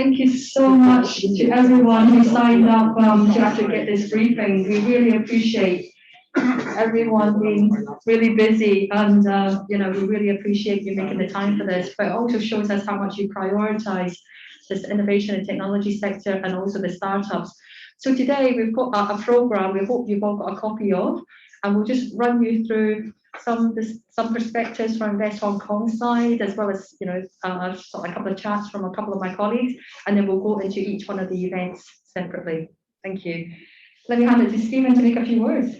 Thank you so much to everyone who signed up to actually get this briefing. We really appreciate everyone being really busy, and we really appreciate you making the time for this. But it also shows us how much you prioritize this innovation and technology sector and also the startups. So today we've got a program we hope you've all got a copy of, and we'll just run you through some perspectives from Invest Hong Kong side, as well as sort of a couple of chats from a couple of my colleagues, and then we'll go into each one of the events separately. Thank you. Let me hand it to Stephen to make a few words.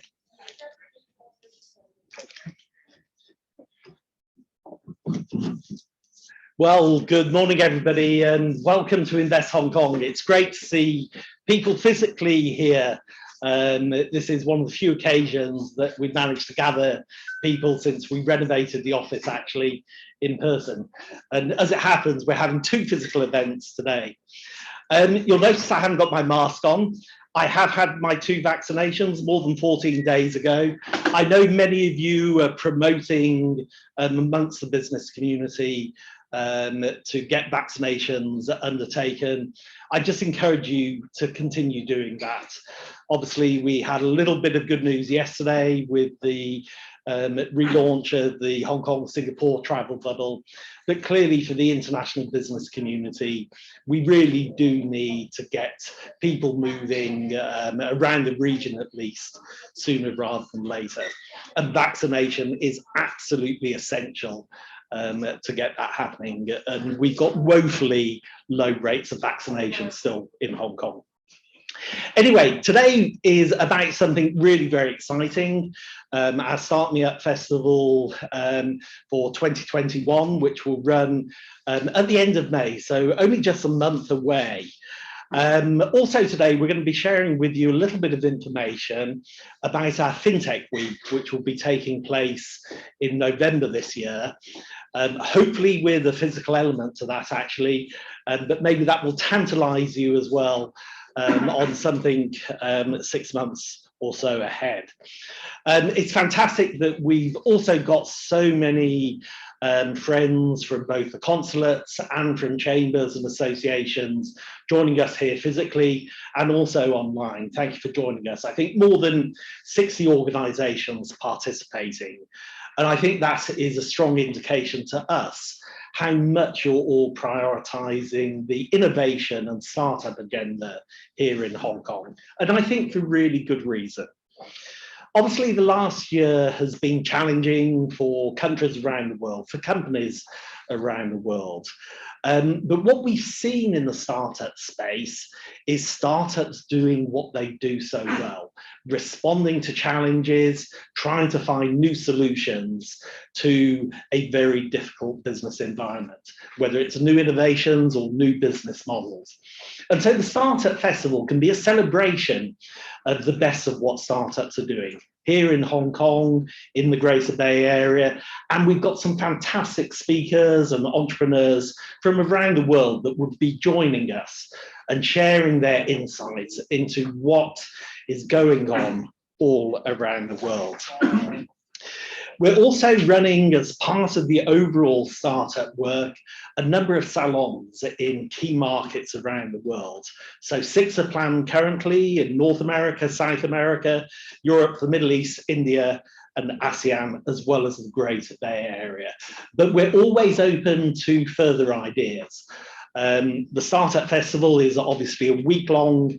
Well, good morning, everybody, and welcome to Invest Hong Kong. It's great to see people physically here. This is one of the few occasions that we've managed to gather people since we renovated the office actually in person. And as it happens, we're having two physical events today. You'll notice I haven't got my mask on. I have had my 2 vaccinations more than 14 days ago. I know many of you are promoting amongst the business community to get vaccinations undertaken. I just encourage you to continue doing that. Obviously, we had a little bit of good news yesterday with the relaunch of the Hong Kong-Singapore travel bubble, but clearly for the international business community, we really do need to get people moving around the region at least, sooner rather than later. And vaccination is absolutely essential to get that happening. And we've got woefully low rates of vaccination still in Hong Kong. Anyway, today is about something really very exciting, our StartmeupHK Festival for 2021, which will run at the end of May, so only just a month away. Also today, we're going to be sharing with you a little bit of information about our FinTech Week, which will be taking place in November this year. Hopefully with a physical element to that actually, but maybe that will tantalize you as well on something 6 months or so ahead. It's fantastic that we've also got so many friends from both the consulates and from chambers and associations joining us here physically and also online. Thank you for joining us. I think more than 60 organisations participating. And I think that is a strong indication to us how much you're all prioritising the innovation and startup agenda here in Hong Kong. And I think for really good reason. Obviously, the last year has been challenging for countries around the world, for companies around the world. But what we've seen in the startup space is startups doing what they do so well, responding to challenges, trying to find new solutions to a very difficult business environment, whether it's new innovations or new business models. And so the Startup Festival can be a celebration of the best of what startups are doing here in Hong Kong, in the Greater Bay Area, and we've got some fantastic speakers and entrepreneurs from around the world that would be joining us and sharing their insights into what is going on all around the world. We're also running, as part of the overall startup work, a number of salons in key markets around the world. So 6 are planned currently in North America, South America, Europe, the Middle East, India, and ASEAN, as well as the Greater Bay Area. But we're always open to further ideas. The Startup Festival is obviously a week-long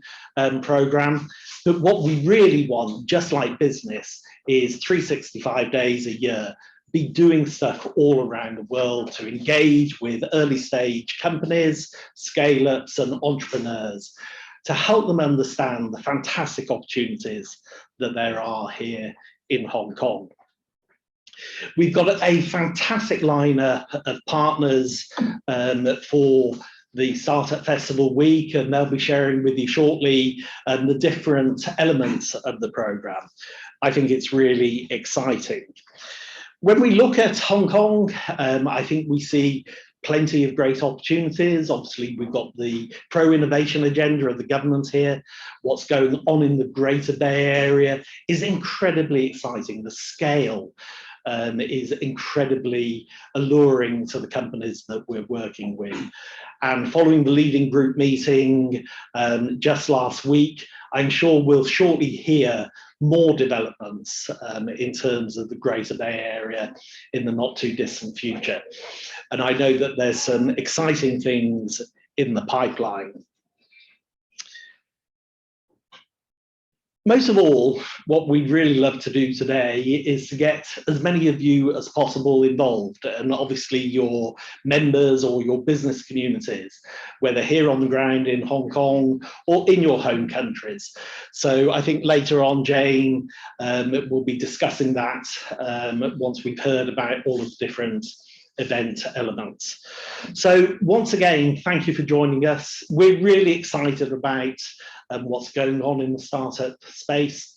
program, but what we really want, just like business, is 365 days a year, be doing stuff all around the world to engage with early stage companies, scale-ups and entrepreneurs to help them understand the fantastic opportunities that there are here in Hong Kong. We've got a fantastic lineup of partners for the Startup Festival week, and they'll be sharing with you shortly the different elements of the programme. I think it's really exciting. When we look at Hong Kong, I think we see plenty of great opportunities. Obviously, we've got the pro-innovation agenda of the government here. What's going on in the Greater Bay Area is incredibly exciting. The scale is incredibly alluring to the companies that we're working with. And following the leading group meeting just last week, I'm sure we'll shortly hear more developments in terms of the Greater Bay Area in the not too distant future. And I know that there's some exciting things in the pipeline. Most of all, what we'd really love to do today is to get as many of you as possible involved, and obviously your members or your business communities, whether here on the ground in Hong Kong or in your home countries. So I think later on, Jane will be discussing that once we've heard about all of the different event elements. So once again, thank you for joining us. We're really excited about what's going on in the startup space.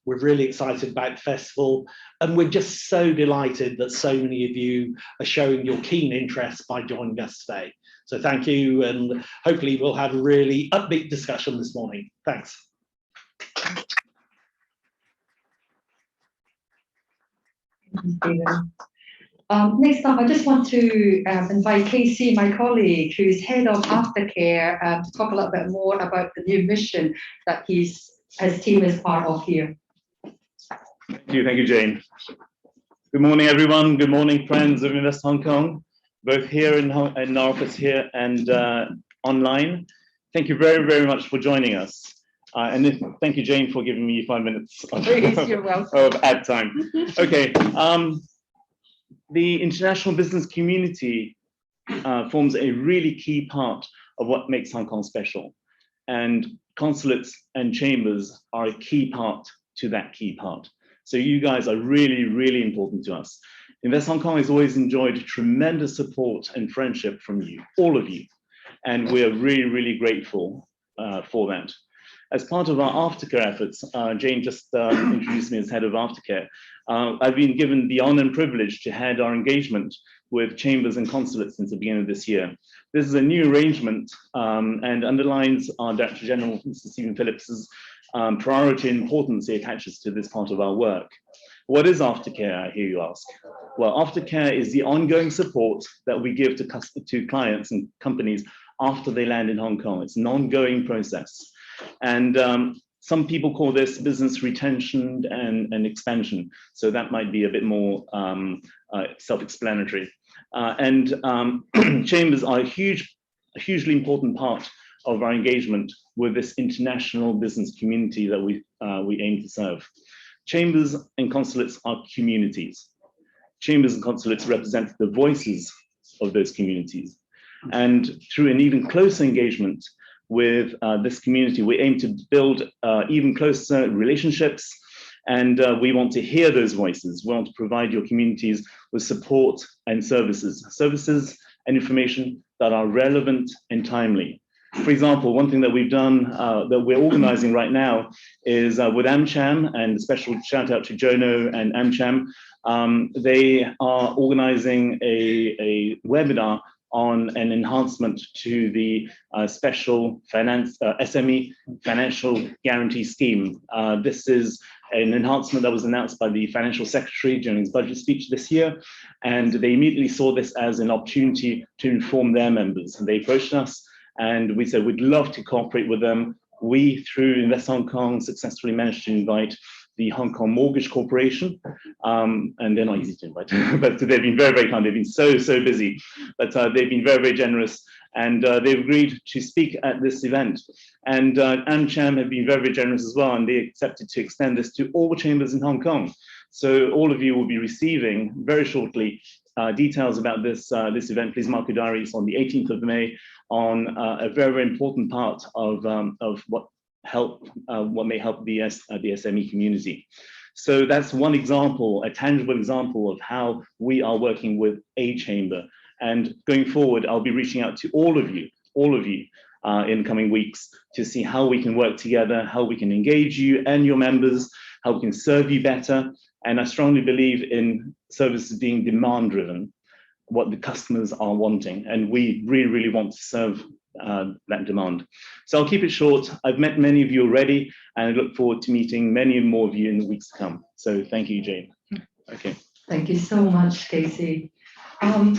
We're really excited about the festival, and we're just so delighted that so many of you are showing your keen interest by joining us today. So thank you, and hopefully we'll have a really upbeat discussion this morning. Thanks. Next up, I just want to invite Casey, my colleague, who's head of aftercare, to talk a little bit more about the new mission that his team is part of here. Thank you, Jane. Good morning, everyone. Good morning, friends of Invest Hong Kong, both here in our office here and online. Thank you very, very much for joining us. And thank you, Jane, for giving me 5 minutes of ad time. Okay. The international business community forms a really key part of what makes Hong Kong special. And consulates and chambers are a key part to that key part. So you guys are really, really important to us. Invest Hong Kong has always enjoyed tremendous support and friendship from you, all of you. And we are really, really grateful for that. As part of our aftercare efforts, Jane just introduced me as head of aftercare. I've been given the honor and privilege to head our engagement with chambers and consulates since the beginning of this year. This is a new arrangement and underlines our Director General, Mr. Stephen Phillips's priority and importance he attaches to this part of our work. What is aftercare, I hear you ask? Well, aftercare is the ongoing support that we give to clients and companies after they land in Hong Kong. It's an ongoing process. And some people call this business retention and expansion. So that might be a bit more self-explanatory. Chambers are a hugely important part of our engagement with this international business community that we aim to serve. Chambers and consulates are communities. Chambers and consulates represent the voices of those communities. And through an even closer engagement with this community, we aim to build even closer relationships, and we want to hear those voices. We want to provide your communities with support and services and information that are relevant and timely. For example, one thing that we've done, that we're organizing right now, is with AmCham, and a special shout out to Jono and AmCham. They are organizing a webinar on an enhancement to the special SME financial guarantee scheme. This is an enhancement that was announced by the Financial Secretary during his budget speech this year, and they immediately saw this as an opportunity to inform their members. And they approached us, and we said we'd love to cooperate with them. We, through Invest Hong Kong, successfully managed to invite the Hong Kong Mortgage Corporation, and they're not easy to invite, but they've been very, very kind. They've been so busy, but they've been very, very generous, and they've agreed to speak at this event. And AmCham have been very, very generous as well, and they accepted to extend this to all chambers in Hong Kong. So all of you will be receiving very shortly details about this event. Please mark your diaries on the 18th of May on a very, very important part of what may help the SME community. So that's one example, a tangible example of how we are working with a chamber. And going forward, I'll be reaching out to all of you in the coming weeks to see how we can work together, how we can engage you and your members, how we can serve you better. And I strongly believe in services being demand-driven, what the customers are wanting. And we really, really want to serve that demand. So I'll keep it short. I've met many of you already, and I look forward to meeting many more of you in the weeks to come. So thank you, Jane. Okay. Thank you so much, Casey. And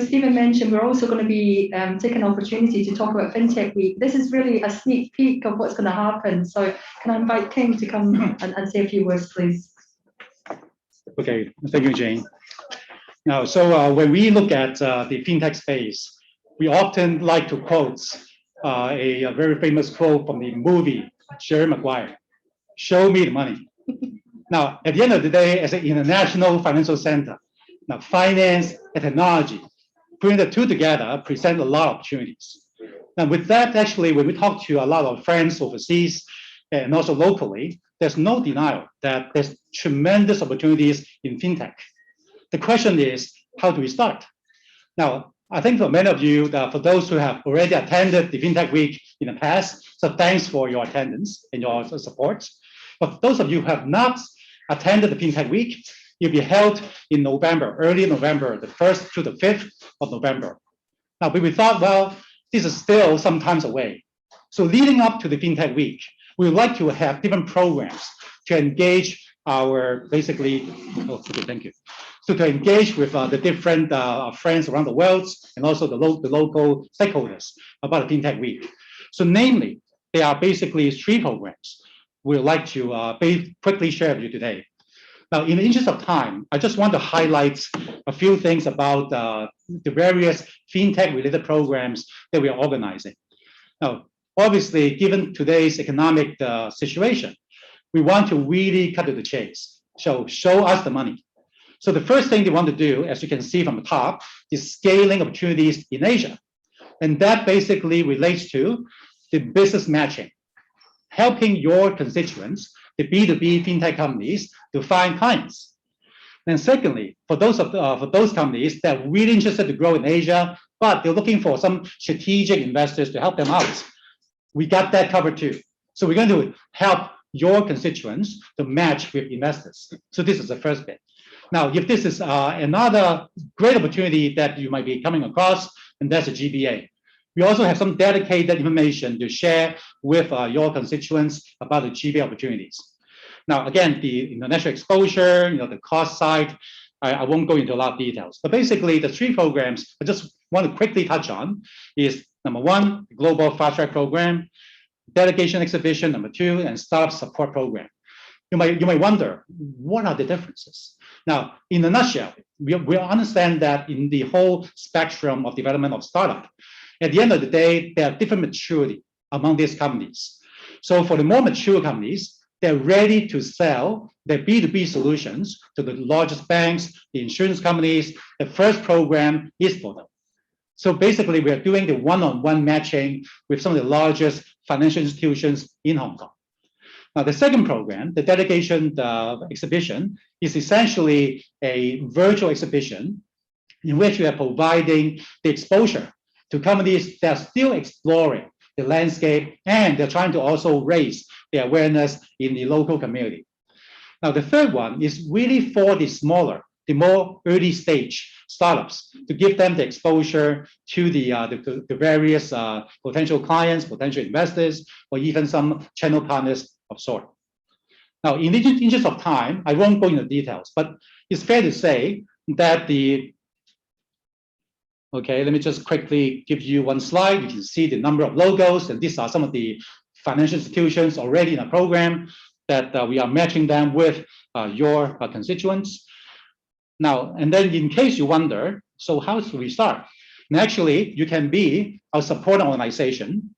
Stephen mentioned we're also going to be taking an opportunity to talk about FinTech Week. This is really a sneak peek of what's going to happen. So can I invite King to come and say a few words, please? Okay, thank you, Jane. Now, so when we look at the FinTech space, we often like to quote a very famous quote from the movie Jerry Maguire, "Show me the money." Now, at the end of the day, as an international financial center, now finance and technology, putting the two together present a lot of opportunities. Now, with that, actually, when we talk to a lot of friends overseas and also locally, there's no denial that there's tremendous opportunities in FinTech. The question is, how do we start? Now, I think for many of you, for those who have already attended the FinTech Week in the past, so thanks for your attendance and your support. But for those of you who have not attended the FinTech Week, it'll be held in November, early November, the 1st to the 5th of November. Now, we thought, well, this is still some time away. So leading up to the FinTech Week, we would like to have different programs to engage our, basically, thank you. So to engage with the different friends around the world and also the local stakeholders about the FinTech Week. So namely, there are basically 3 programs we would like to quickly share with you today. Now, in the interest of time, I just want to highlight a few things about the various FinTech-related programs that we are organizing. Now, obviously, given today's economic situation, we want to really cut to the chase. So show us the money. So the first thing they want to do, as you can see from the top, is scaling opportunities in Asia. And that basically relates to the business matching, helping your constituents, the B2B FinTech companies, to find clients. And secondly, for those companies that are really interested to grow in Asia, but they're looking for some strategic investors to help them out, we got that covered too. So we're going to help your constituents to match with investors. So this is the first bit. Now, if this is another great opportunity that you might be coming across, and that's a GBA. We also have some dedicated information to share with your constituents about the GBA opportunities. Now, again, the international exposure, the cost side, I won't go into a lot of details. But basically, the 3 programs I just want to quickly touch on is number 1, the Global Fast Track Program, Delegation Exhibition, number 2, and Startup Support Program. You might wonder, what are the differences? Now, in a nutshell, we understand that in the whole spectrum of development of startup, at the end of the day, there are different maturity among these companies. So for the more mature companies, they're ready to sell their B2B solutions to the largest banks, the insurance companies. The first program is for them. So basically, we are doing the one-on-one matching with some of the largest financial institutions in Hong Kong. Now, the second program, the Delegation Exhibition, is essentially a virtual exhibition in which we are providing the exposure to companies that are still exploring the landscape, and they're trying to also raise the awareness in the local community. Now, the third one is really for the smaller, the more early stage startups, to give them the exposure to the various potential clients, potential investors, or even some channel partners of sort. Now, in the interest of time, I won't go into details, but it's fair to say that okay, let me just quickly give you one slide. You can see the number of logos, and these are some of the financial institutions already in a program that we are matching them with your constituents. Now, and then in case you wonder, so how do we start? And actually, you can be our support organization.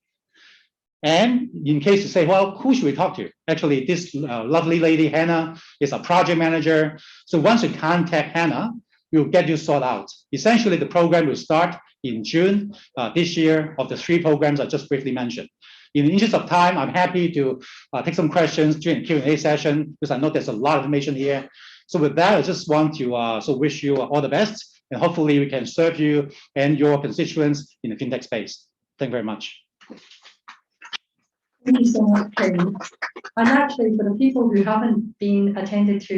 And in case you say, well, who should we talk to? Actually, this lovely lady, Hannah, is a project manager. So once you contact Hannah, we'll get you sorted out. Essentially, the program will start in June this year of the 3 programs I just briefly mentioned. In the interest of time, I'm happy to take some questions during the Q&A session, because I know there's a lot of information here. So with that, I just want to wish you all the best, and hopefully we can serve you and your constituents in the FinTech space. Thank you very much. Thank you so much, King. And actually, for the people who haven't been attended to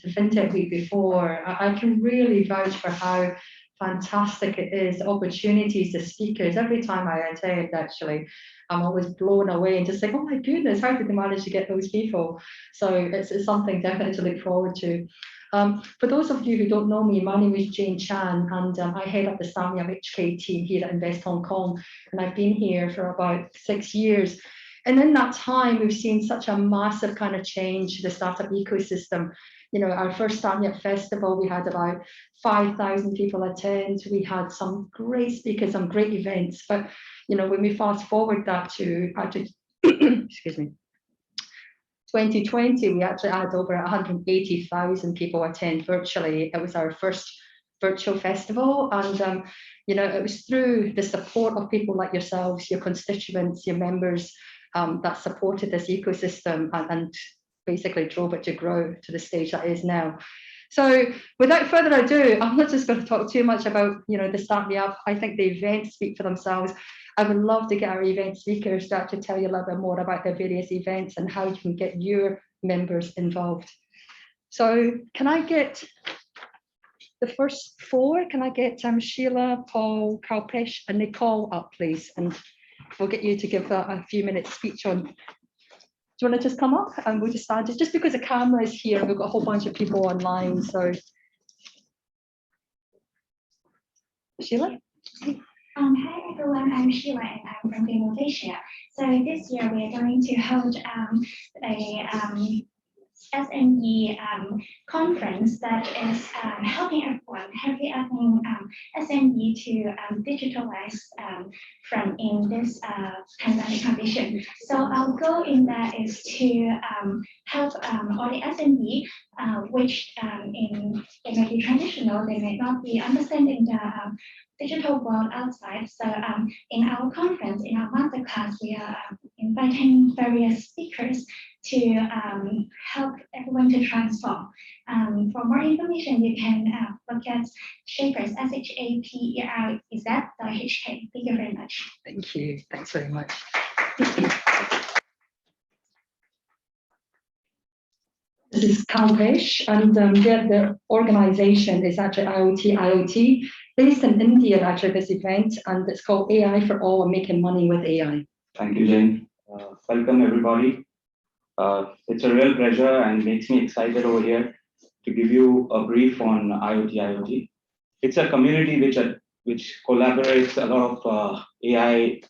FinTech Week before, I can really vouch for how fantastic it is, the opportunities, the speakers. Every time I attend, actually, I'm always blown away and just think, oh my goodness, how did they manage to get those people? So it's something definitely to look forward to. For those of you who don't know me, my name is Jane Chan, and I head up the StartmeupHK team here at Invest Hong Kong, and I've been here for about 6 years. And in that time, we've seen such a massive kind of change to the startup ecosystem. You know, our first StartmeupHK Festival, we had about 5,000 people attend. We had some great speakers, some great events. But, you know, when we fast forward that to, excuse me, 2020, we actually had over 180,000 people attend virtually. It was our first virtual festival. And, you know, it was through the support of people like yourselves, your constituents, your members, that supported this ecosystem and basically drove it to grow to the stage that it is now. So without further ado, I'm not just going to talk too much about, you know, the Start Me Up. I think the events speak for themselves. I would love to get our event speakers to actually tell you a little bit more about their various events and how you can get your members involved. So can I get the first four? Can I get Sheila, Paul, Kalpesh and Nicole up, please? And we'll get you to give a few minutes speech on. Do you want to just come up and we'll just start it? Just because the camera is here and we've got a whole bunch of people online. So Sheila? Hi everyone, I'm Sheila and I'm from InvestHK. So this year we are going to hold a SME conference that is helping everyone, helping SME to digitalize from in this pandemic condition. So our goal in that is to help all the SME, which it may be traditional, they may not be understanding the digital world outside. So in our conference, in our masterclass, we are inviting various speakers to help everyone to transform. For more information, you can look at Shapers, SHAPERZ.HK. Thank you very much. Thank you. Thanks very much. This is Kalpesh, and the organization is actually IoT, based in India, actually, this event, and it's called AI for All, Making Money with AI. Thank you, Jane. Welcome, everybody. It's a real pleasure and makes me excited over here to give you a brief on IoT. It's a community which collaborates a lot of AI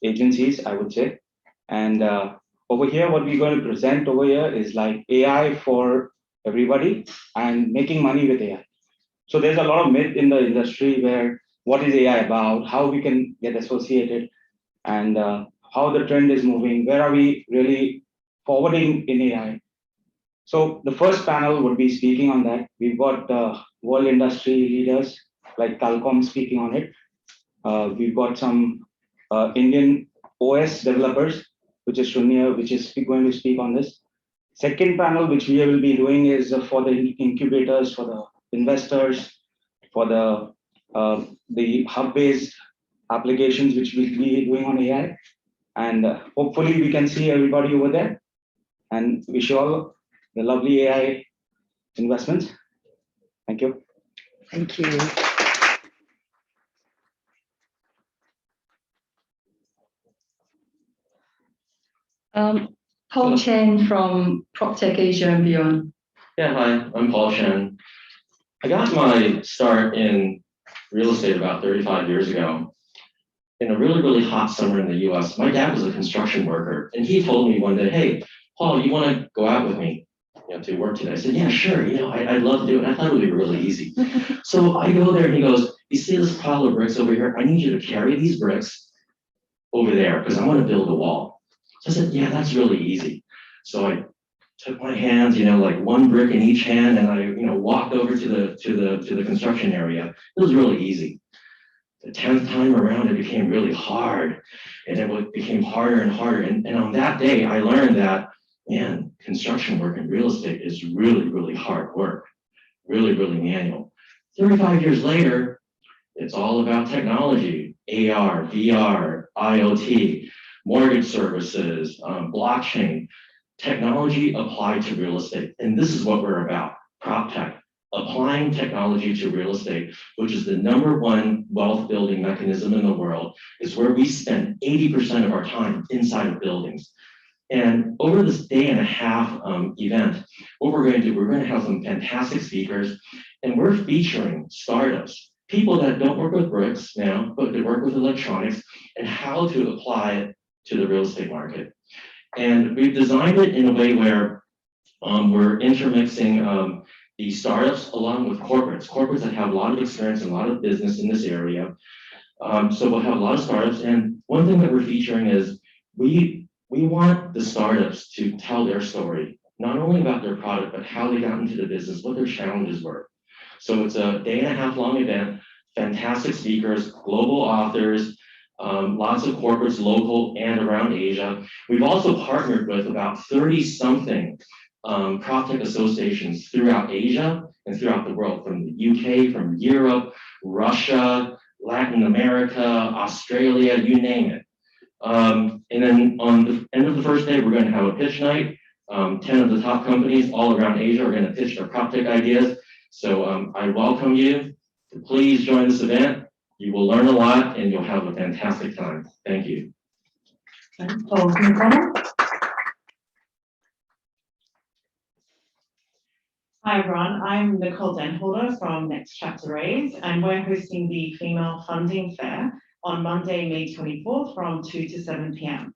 agencies, I would say. And over here, what we're going to present over here is like AI for everybody and making money with AI. So there's a lot of myth in the industry where what is AI about, how we can get associated, and how the trend is moving, where are we really forwarding in AI. So the first panel would be speaking on that. We've got world industry leaders like Qualcomm speaking on it. We've got some Indian OS developers, which is Shunya, which is going to speak on this. Second panel, which we will be doing is for the incubators, for the investors, for the hub-based applications, which we'll be doing on AI. And hopefully we can see everybody over there and wish you all the lovely AI investments. Thank you. Thank you. Paul Chen from PropTech Asia and beyond. Yeah, hi, I'm Paul Chen. I got my start in real estate about 35 years ago. In a really, really hot summer in the US, my dad was a construction worker, and he told me one day, hey, Paul, you want to go out with me to work today? I said, yeah, sure, I'd love to do it. I thought it would be really easy. So I go there and he goes, you see this pile of bricks over here? I need you to carry these bricks over there because I want to build a wall. So I said, yeah, that's really easy. So I took my hands, like one brick in each hand, and I, walked over to the construction area. It was really easy. The 10th time around, it became really hard, and it became harder and harder. And on that day, I learned that, man, construction work in real estate is really, really hard work, really, really manual. 35 years later, it's all about technology, AR, VR, IoT, mortgage services, blockchain, technology applied to real estate. And this is what we're about, prop tech, applying technology to real estate, which is the #1 wealth building mechanism in the world, is where we spend 80% of our time inside of buildings. And over this day and a half event, what we're going to do, we're going to have some fantastic speakers, and we're featuring startups, people that don't work with bricks now, but they work with electronics, and how to apply it to the real estate market. And we've designed it in a way where we're intermixing the startups along with corporates that have a lot of experience and a lot of business in this area. So we'll have a lot of startups. And one thing that we're featuring is we want the startups to tell their story, not only about their product, but how they got into the business, what their challenges were. So it's a day and a half long event, fantastic speakers, global authors, lots of corporates, local and around Asia. We've also partnered with about 30-something PropTech associations throughout Asia and throughout the world, from the UK, from Europe, Russia, Latin America, Australia, you name it. And then on the end of the first day, we're going to have a pitch night. 10 of the top companies all around Asia are going to pitch their PropTech ideas. So I welcome you to please join this event. You will learn a lot and you'll have a fantastic time. Thank you. Hi everyone, I'm Nicole Denholder from Next Chapter Raise, and we're hosting the Female Funding Fair on Monday, May 24th from 2 to 7 p.m.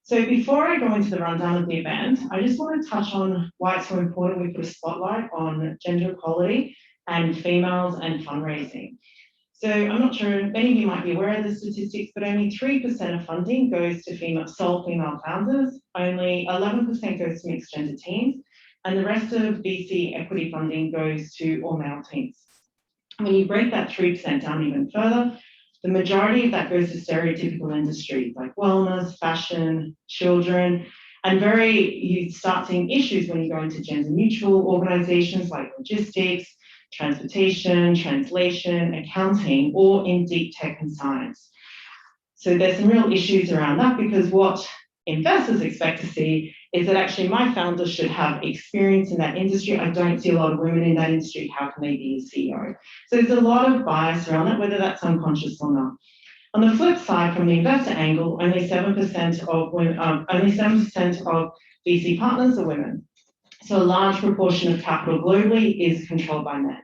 So before I go into the rundown of the event, I just want to touch on why it's so important we put a spotlight on gender equality and females and fundraising. So I'm not sure, many of you might be aware of the statistics, but only 3% of funding goes to sole female founders, only 11% goes to mixed gender teams, and the rest of VC equity funding goes to all male teams. When you break that 3% down even further, the majority of that goes to stereotypical industries like wellness, fashion, children, and you start seeing issues when you go into gender neutral organizations like logistics, transportation, translation, accounting, or in deep tech and science. So there's some real issues around that, because what investors expect to see is that actually my founders should have experience in that industry. I don't see a lot of women in that industry. How can they be a CEO? So there's a lot of bias around that, whether that's unconscious or not. On the flip side, from the investor angle, only 7% of women, only 7% of VC partners are women. So a large proportion of capital globally is controlled by men.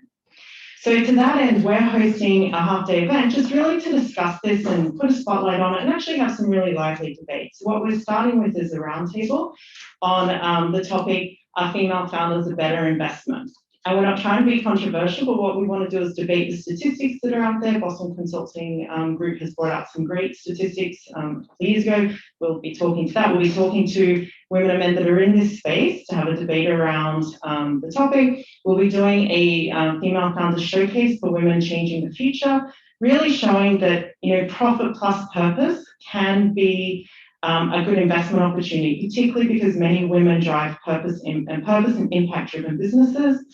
So to that end, we're hosting a half-day event just really to discuss this and put a spotlight on it and actually have some really lively debates. What we're starting with is a roundtable on the topic, are female founders a better investment? And we're not trying to be controversial, but what we want to do is debate the statistics that are out there. Boston Consulting Group has brought out some great statistics a couple of years ago. We'll be talking to that. We'll be talking to women and men that are in this space to have a debate around the topic. We'll be doing a female founder showcase for women changing the future, really showing that profit plus purpose can be a good investment opportunity, particularly because many women drive purpose and impact-driven businesses.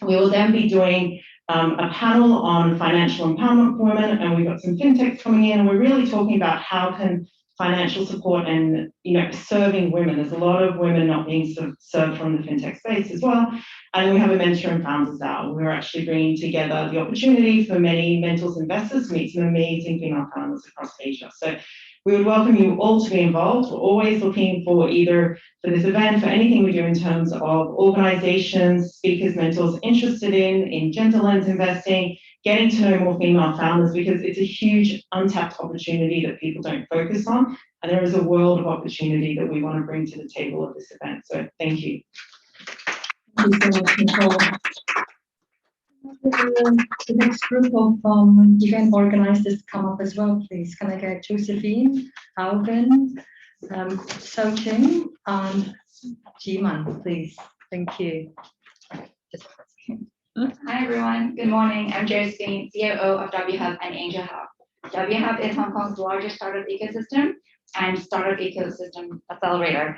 We will then be doing a panel on financial empowerment for women, and we've got some fintechs coming in, and we're really talking about how can financial support and serving women. There's a lot of women not being served from the fintech space as well. And we have a mentor and founders hour. We're actually bringing together the opportunity for many mentors and investors to meet some amazing female founders across Asia. So we would welcome you all to be involved. We're always looking for either for this event, for anything we do in terms of organizations, speakers, mentors interested in gender lens investing, getting to know more female founders, because it's a huge untapped opportunity that people don't focus on. And there is a world of opportunity that we want to bring to the table of this event. So thank you. Thank you so much, Nicole. The next group of event organizers come up as well, please. Can I get Josephine, Alvin, Soching, and Jiman, please? Thank you. Hi everyone, good morning. I'm Josephine, COO of WHub and Angel Hub. WHub is Hong Kong's largest startup ecosystem and startup ecosystem accelerator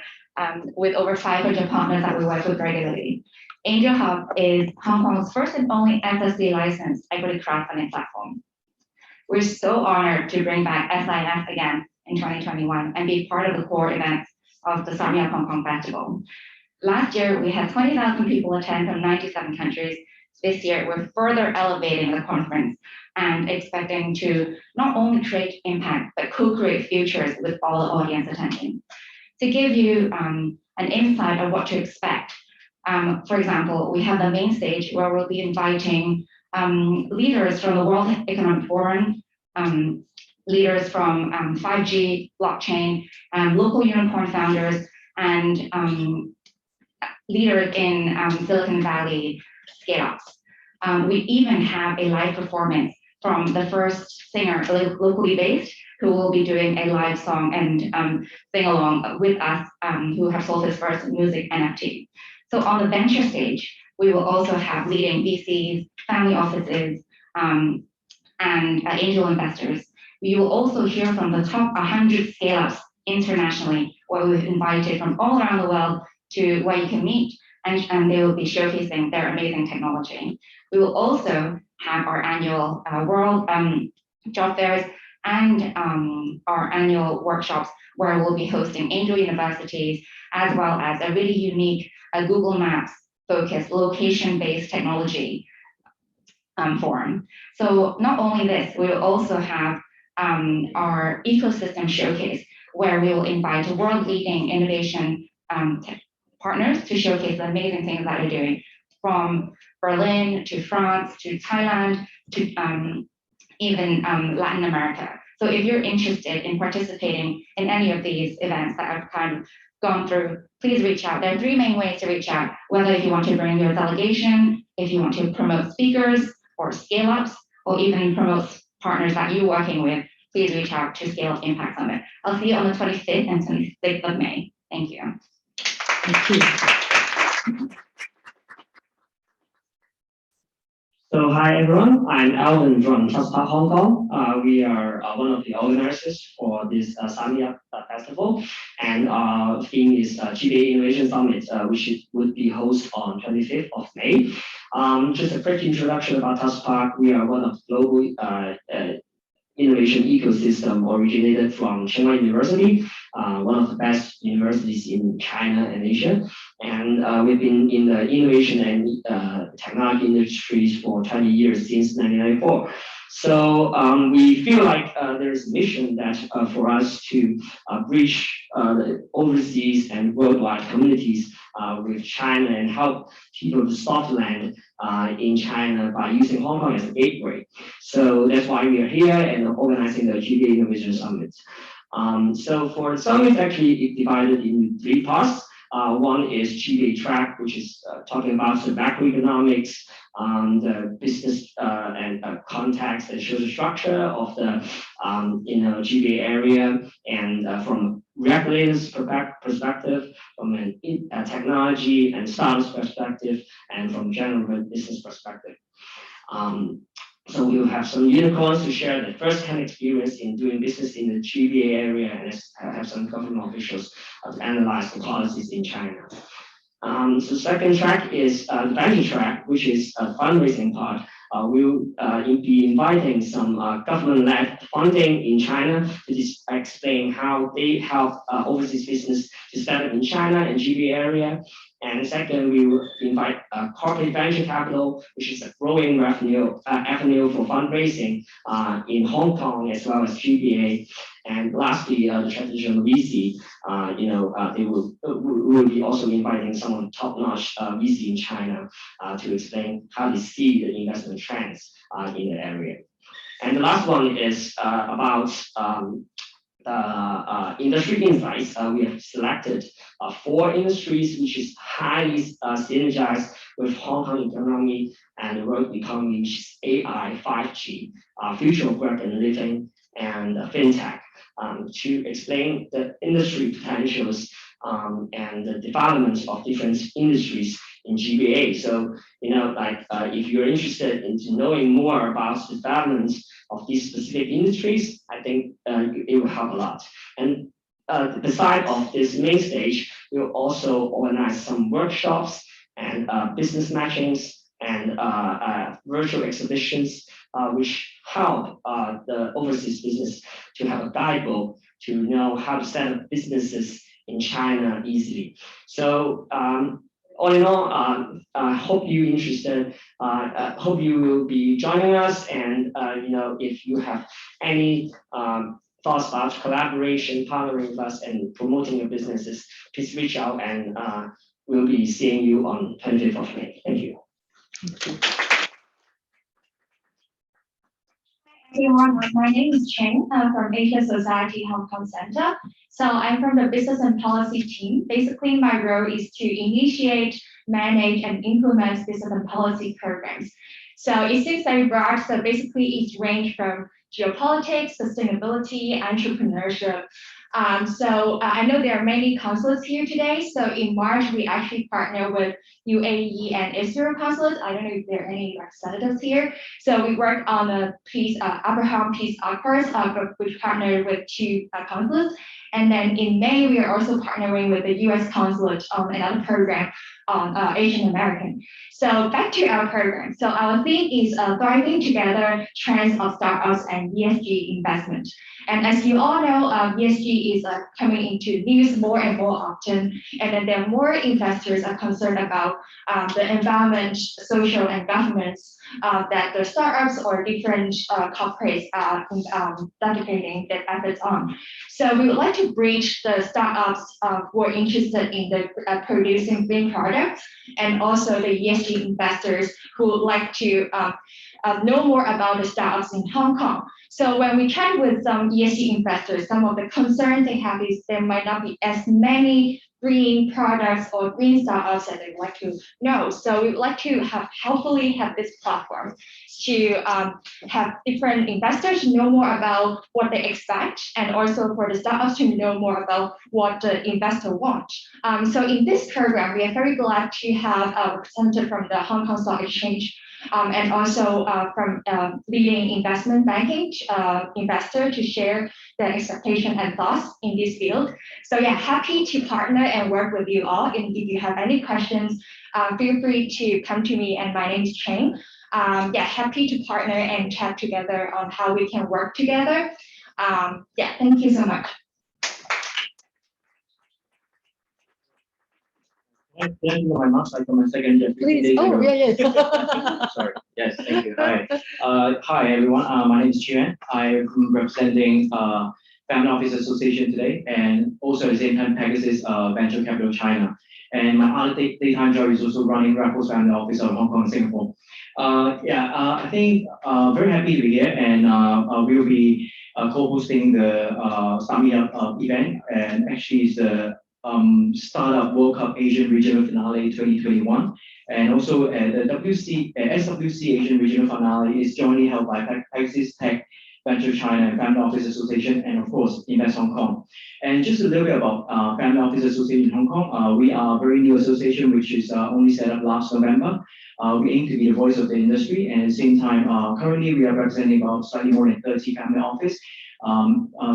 with over 500 partners that we work with regularly. Angel Hub is Hong Kong's first and only FSC licensed equity crowdfunding platform. We're so honored to bring back SIF again in 2021 and be part of the core events of the StartmeupHK Festival. Last year, we had 20,000 people attend from 97 countries, this year, we're further elevating the conference and expecting to not only create impact, but co-create futures with all the audience attending. To give you an insight of what to expect, for example, we have the main stage where we'll be inviting leaders from the World Economic Forum, leaders from 5G, blockchain, local unicorn founders, and leaders in Silicon Valley scale-ups. We even have a live performance from the first singer, locally based, who will be doing a live song and sing along with us, who have sold his first music NFT. So on the venture stage, we will also have leading VCs, family offices, and angel investors. We will also hear from the top 100 scale-ups internationally, where we've invited from all around the world to where you can meet, and they will be showcasing their amazing technology. We will also have our annual world job fairs and our annual workshops, where we'll be hosting angel universities, as well as a really unique Google Maps focused location-based technology forum. So not only this, we will also have our ecosystem showcase, where we will invite world-leading innovation partners to showcase the amazing things that they're doing, from Berlin to France to Thailand to even Latin America. So if you're interested in participating in any of these events that I've kind of gone through, please reach out. There are three main ways to reach out, whether if you want to bring your delegation, if you want to promote speakers or scale-ups, or even promote partners that you're working with, please reach out to Scale Up Impact Summit. I'll see you on the 25th and 26th of May. Thank you. Thank you. So hi everyone, I'm Alvin from TrustPark Hong Kong. We are one of the organizers for this StartmeupHK Festival, and our theme is GBA Innovation Summit, which would be hosted on 25th of May. Just a quick introduction about TrustPark. We are one of the global innovation ecosystem originated from Chiang Mai University, one of the best universities in China and Asia. And we've been in the innovation and technology industries for 20 years, since 1994. So we feel like there's a mission that for us to bridge the overseas and worldwide communities with China and help people to soft land in China by using Hong Kong as a gateway. So that's why we are here and organizing the GBA Innovation Summit. So for the summit, actually, it's divided in three parts. One is GBA track, which is talking about the macroeconomics, the business and context and social structure of the GBA area, and from regulators' perspective, from a technology and startups perspective, and from general business perspective. So we will have some unicorns to share the first-hand experience in doing business in the GBA area, and have some government officials to analyze the policies in China. So second track is the venture track, which is a fundraising part. We'll be inviting some government-led funding in China to explain how they help overseas business to set up in China and GBA area. And second, we will invite corporate venture capital, which is a growing avenue for fundraising in Hong Kong as well as GBA. And lastly, the traditional VC, they will be also inviting some of the top-notch VC in China to explain how they see the investment trends in the area. And the last one is about industry insights. We have selected 4 industries which is highly synergized with Hong Kong economy and the world economy, which is AI, 5G, future of work and living, and fintech, to explain the industry potentials and the developments of different industries in GBA. So, if you're interested in knowing more about the developments of these specific industries, I think it will help a lot. And beside of this main stage, we'll also organize some workshops and business matchings and virtual exhibitions, which help the overseas business to have a guidebook to know how to set up businesses in China easily. So all in all, I hope you're interested. Hope you will be joining us. And if you have any thoughts about collaboration, partnering with us, and promoting your businesses, please reach out, and we'll be seeing you on 25th of May. Thank you. Everyone, my name is Cheng from Asia Society Hong Kong Center. So I'm from the business and policy team. Basically, my role is to initiate, manage, and implement business and policy programs. So it seems very broad. So basically, it ranges from geopolitics, sustainability, entrepreneurship. I know there are many consulates here today. So in March, we actually partner with UAE and Israel consulates. I don't know if there are any representatives here. So we work on a peace, Abraham Peace Accords, which partnered with 2 consulates. And then in May, we are also partnering with the US consulate on another program on Asian American. So back to our program. So our theme is thriving together, trends of startups and ESG investment. And as you all know, ESG is coming into news more and more often, and then there are more investors are concerned about the environment, social, and governance that the startups or different corporates are dedicating their efforts on. So we would like to bridge the startups who are interested in the producing green products, and also the ESG investors who would like to know more about the startups in Hong Kong. So when we chat with some ESG investors, some of the concerns they have is there might not be as many green products or green startups that they would like to know. So we would like to hopefully have this platform to have different investors know more about what they expect, and also for the startups to know more about what the investor wants. So in this program, we are very glad to have a representative from the Hong Kong Stock Exchange, and also from leading investment banking investor to share their expectation and thoughts in this field. So yeah, happy to partner and work with you all. And if you have any questions, feel free to come to me, and my name is Cheng. Yeah, happy to partner and chat together on how we can work together. Yeah, thank you so much. Thank you very much. I got my second. Please. Oh, yeah. Sorry. Yes, thank you. Hi. Hi, everyone. My name is Chuan. I'm representing Family Office Association today, and also at the same time, Pegasus Venture Capital China. And my other daytime job is also running Raffles Family Office of Hong Kong and Singapore. I think very happy to be here, and we'll be co-hosting the StartmeupHK event, and actually it's the Startup World Cup Asian Regional Finale 2021, and also the SWC Asian Regional Finale is jointly held by Pegasus Tech, Venture China, and Family Office Association, and of course Invest Hong Kong. And just a little bit about Family Office Association in Hong Kong. We are a very new association which is only set up last November. We aim to be the voice of the industry, and at the same time, currently we are representing about slightly more than 30 family office,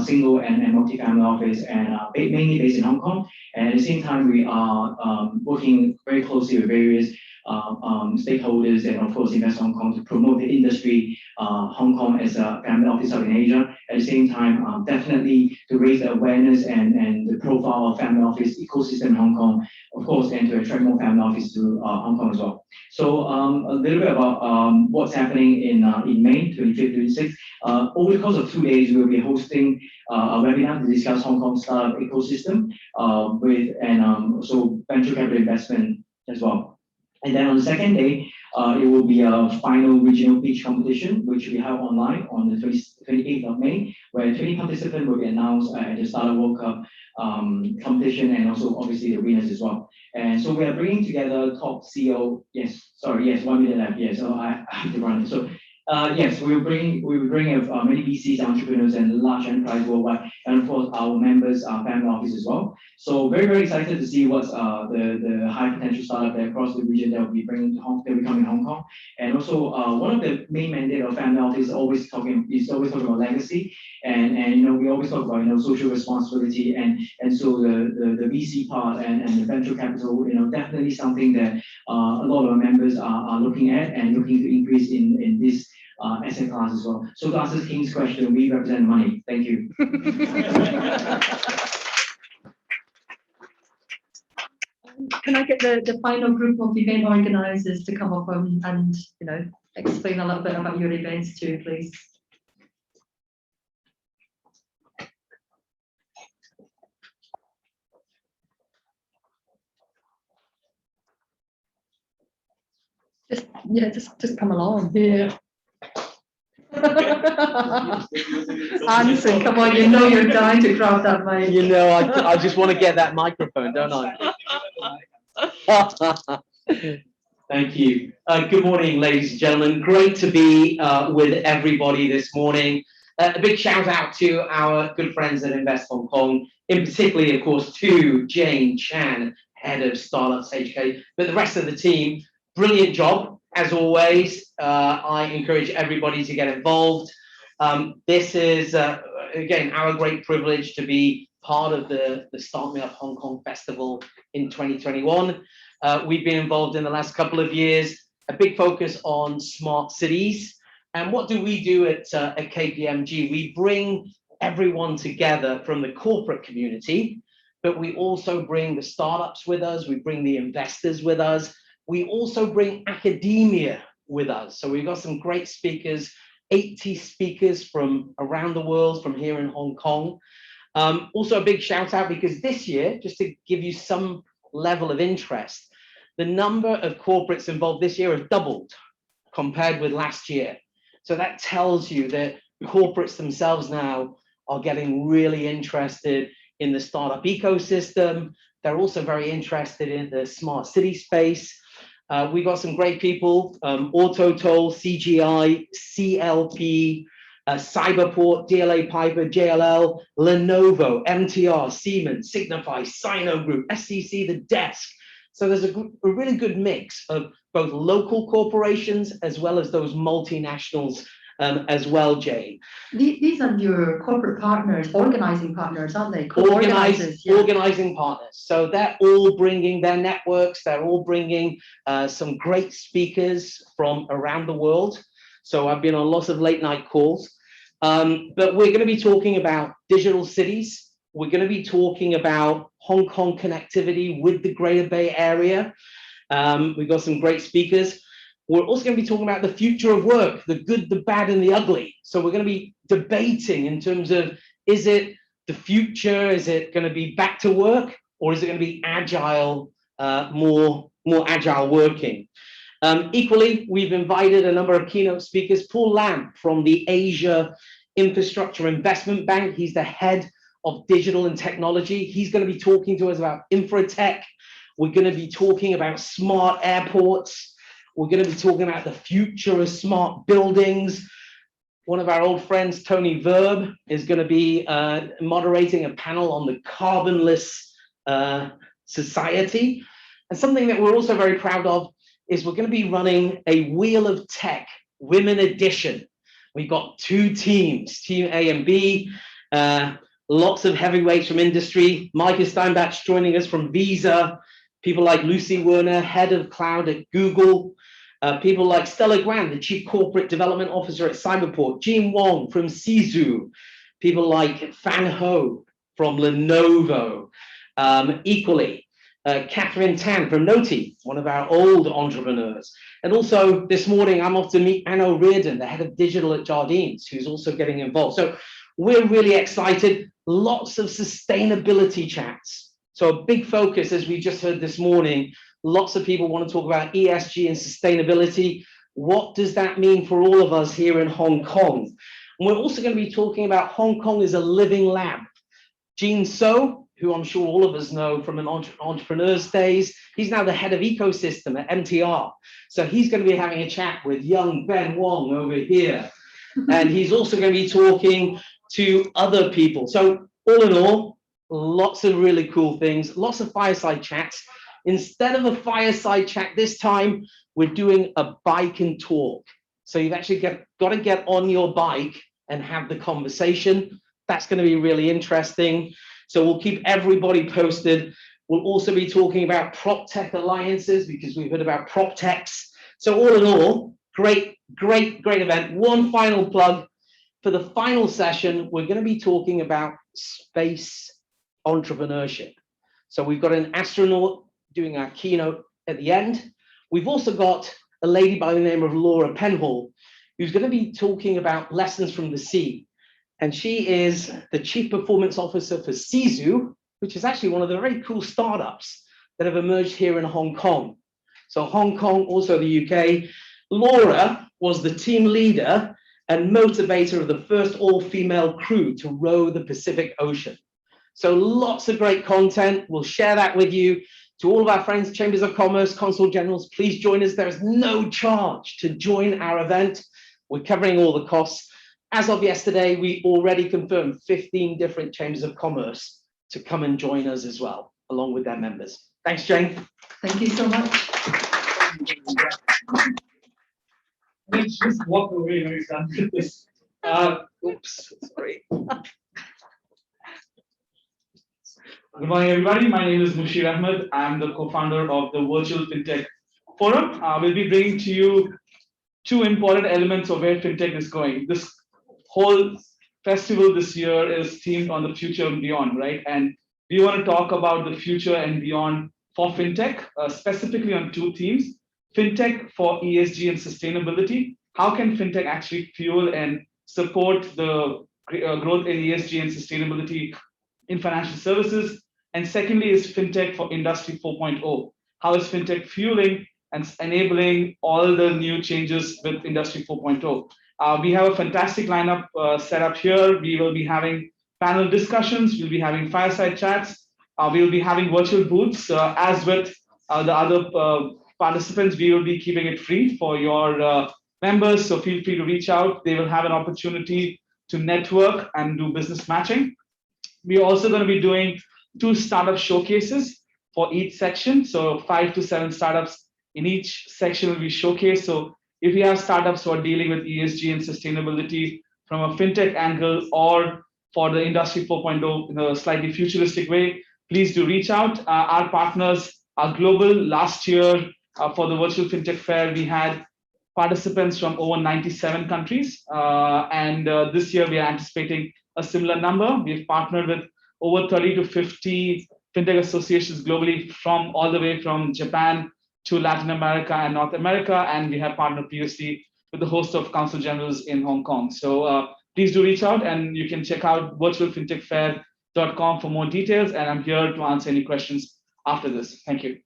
single and multi-family office, and mainly based in Hong Kong. And at the same time, we are working very closely with various stakeholders, and of course Invest Hong Kong, to promote the industry, Hong Kong as a family office hub in Asia. At the same time, definitely to raise the awareness and the profile of family office ecosystem in Hong Kong, of course, and to attract more family office to Hong Kong as well. So a little bit about what's happening in May 25th, 26th. Over the course of 2 days, we'll be hosting a webinar to discuss Hong Kong startup ecosystem also venture capital investment as well. And then on the second day, it will be a final regional pitch competition, which we have online on the 28th of May, where 20 participants will be announced at the Startup World Cup competition, and also obviously the winners as well. And so we are bringing together top CEO. Yes, 1 minute left. Yes, so I have to run. So yes, we will bring many VCs, entrepreneurs, and large enterprise worldwide, and of course our members, our family office as well. So very, very excited to see what's the high potential startup there across the region that will be coming to Hong Kong. And also one of the main mandate of family office is always talking about legacy, and we always talk about social responsibility, and so the VC part and the venture capital, definitely something that a lot of our members are looking at and looking to increase in this asset class as well. So to answer King's question, we represent money. Thank you. can I get the final group of event organizers to come up and explain a little bit about your events too, please? Just come along. Yeah. Anderson, come on, you're dying to grab that mic. I just want to get that microphone, don't I? Thank you. Good morning, ladies and gentlemen. Great to be with everybody this morning. A big shout out to our good friends at Invest Hong Kong, in particularly, of course, to Jane Chan, head of StartmeupHK, but the rest of the team. Brilliant job, as always. I encourage everybody to get involved. This is, again, our great privilege to be part of the StartmeupHK Festival in 2021. We've been involved in the last couple of years, a big focus on smart cities. And what do we do at KPMG? We bring everyone together from the corporate community, but we also bring the startups with us, we bring the investors with us, we also bring academia with us. So we've got some great speakers, 80 speakers from around the world, from here in Hong Kong. Also a big shout out because this year, just to give you some level of interest, the number of corporates involved this year has doubled compared with last year. So that tells you that corporates themselves now are getting really interested in the startup ecosystem. They're also very interested in the smart city space. We've got some great people, Autotoll, CGI, CLP, Cyberport, DLA Piper, JLL, Lenovo, MTR, Siemens, Signify, Sino Group, SCC, The Desk. So there's a really good mix of both local corporations as well as those multinationals as well, Jane. These are your corporate partners, organizing partners, aren't they? Organizing partners. So they're all bringing their networks. They're all bringing some great speakers from around the world. So I've been on lots of late night calls. But we're going to be talking about digital cities. We're going to be talking about Hong Kong connectivity with the Greater Bay Area. We've got some great speakers. We're also going to be talking about the future of work, the good, the bad, and the ugly. So we're going to be debating in terms of, is it the future? Is it going to be back to work? Or is it going to be agile, more agile working? Equally, we've invited a number of keynote speakers. Paul Lamb from the Asia Infrastructure Investment Bank. He's the head of digital and technology. He's going to be talking to us about infratech. We're going to be talking about smart airports. We're going to be talking about the future of smart buildings. One of our old friends, Tony Verb, is going to be moderating a panel on the carbonless society. And something that we're also very proud of is we're going to be running a Wheel of Tech Women Edition. We've got two teams, Team A and B, lots of heavyweights from industry. Micah Steinbach joining us from Visa, people like Lucy Werner, head of cloud at Google, people like Stella Grand, the Chief Corporate Development Officer at Cyberport, Jean Wong from Sizu, people like Fan Ho from Lenovo, equally, Catherine Tan from Noti, one of our old entrepreneurs. And also this morning, I'm off to meet Anne O'Riordan, the head of digital at Jardines, who's also getting involved. So we're really excited. Lots of sustainability chats. So a big focus, as we just heard this morning, lots of people want to talk about ESG and sustainability. What does that mean for all of us here in Hong Kong? And we're also going to be talking about Hong Kong as a living lab. Gene So, who I'm sure all of us know from an entrepreneur's days, he's now the head of ecosystem at MTR. So he's going to be having a chat with young Ben Wong over here. And he's also going to be talking to other people. So all in all, lots of really cool things, lots of fireside chats. Instead of a fireside chat this time, we're doing a bike and talk. So you've actually got to get on your bike and have the conversation. That's going to be really interesting. So we'll keep everybody posted. We'll also be talking about prop tech alliances because we've heard about prop techs. So all in all, great event. One final plug for the final session. We're going to be talking about space entrepreneurship. So we've got an astronaut doing our keynote at the end. We've also got a lady by the name of Laura Penhall, who's going to be talking about lessons from the sea. And she is the Chief Performance Officer for Sizu, which is actually one of the very cool startups that have emerged here in Hong Kong. So Hong Kong, also the UK. Laura was the team leader and motivator of the first all-female crew to row the Pacific Ocean. So lots of great content. We'll share that with you. To all of our friends, Chambers of Commerce, Consul Generals, please join us. There is no charge to join our event. We're covering all the costs. As of yesterday, we already confirmed 15 different Chambers of Commerce to come and join us as well, along with their members. Thanks, Jane. Thank you so much. Let's just walk away when it's done with this. Oops, sorry. Good morning, everybody. My name is Mushir Ahmed. I'm the co-founder of the Virtual FinTech Forum. We'll be bringing to you two important elements of where FinTech is going. This whole festival this year is themed on the future and beyond, right? And we want to talk about the future and beyond for FinTech, specifically on two themes. FinTech for ESG and sustainability. How can FinTech actually fuel and support the growth in ESG and sustainability in financial services? And secondly is FinTech for Industry 4.0. How is FinTech fueling and enabling all the new changes with Industry 4.0? We have a fantastic lineup set up here. We will be having panel discussions. We'll be having fireside chats. We'll be having virtual booths. As with the other participants, we will be keeping it free for your members. So feel free to reach out. They will have an opportunity to network and do business matching. We're also going to be doing 2 startup showcases for each section. So 5 to 7 startups in each section will be showcased. So if you have startups who are dealing with ESG and sustainability from a FinTech angle or for the Industry 4.0 in a slightly futuristic way, please do reach out. Our partners are global. Last year for the Virtual FinTech Fair, we had participants from over 97 countries. And this year we are anticipating a similar number. We've partnered with over 30 to 50 FinTech associations globally, from all the way from Japan to Latin America and North America. And we have partnered previously with the host of Consul Generals in Hong Kong. So please do reach out, and you can check out virtualfintechfair.com for more details. And I'm here to answer any questions after this. Thank you.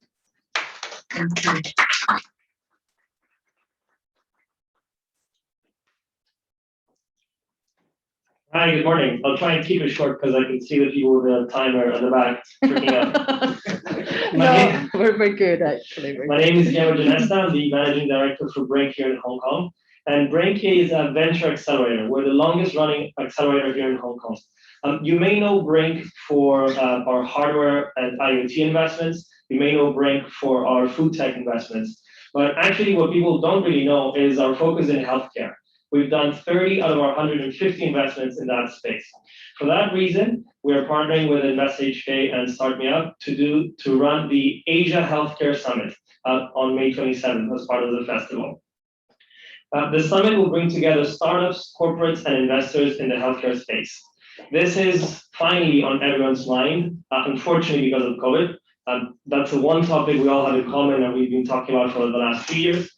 Hi, good morning. I'll try and keep it short because I can see the people with the timer at the back freaking out. We're good, actually. My name is Guillermo Janesta. I'm the managing director for Brink here in Hong Kong. And Brink is a venture accelerator. We're the longest running accelerator here in Hong Kong. You may know Brink for our hardware and IoT investments. You may know Brink for our food tech investments. But actually what people don't really know is our focus in healthcare. We've done 30 out of our 150 investments in that space. For that reason, we are partnering with InvestHK and StartmeupHK to run the Asia Healthcare Summit on May 27th as part of the festival. The summit will bring together startups, corporates, and investors in the healthcare space. This is finally on everyone's mind, unfortunately because of COVID. That's the one topic we all have in common and we've been talking about for the last 2 years.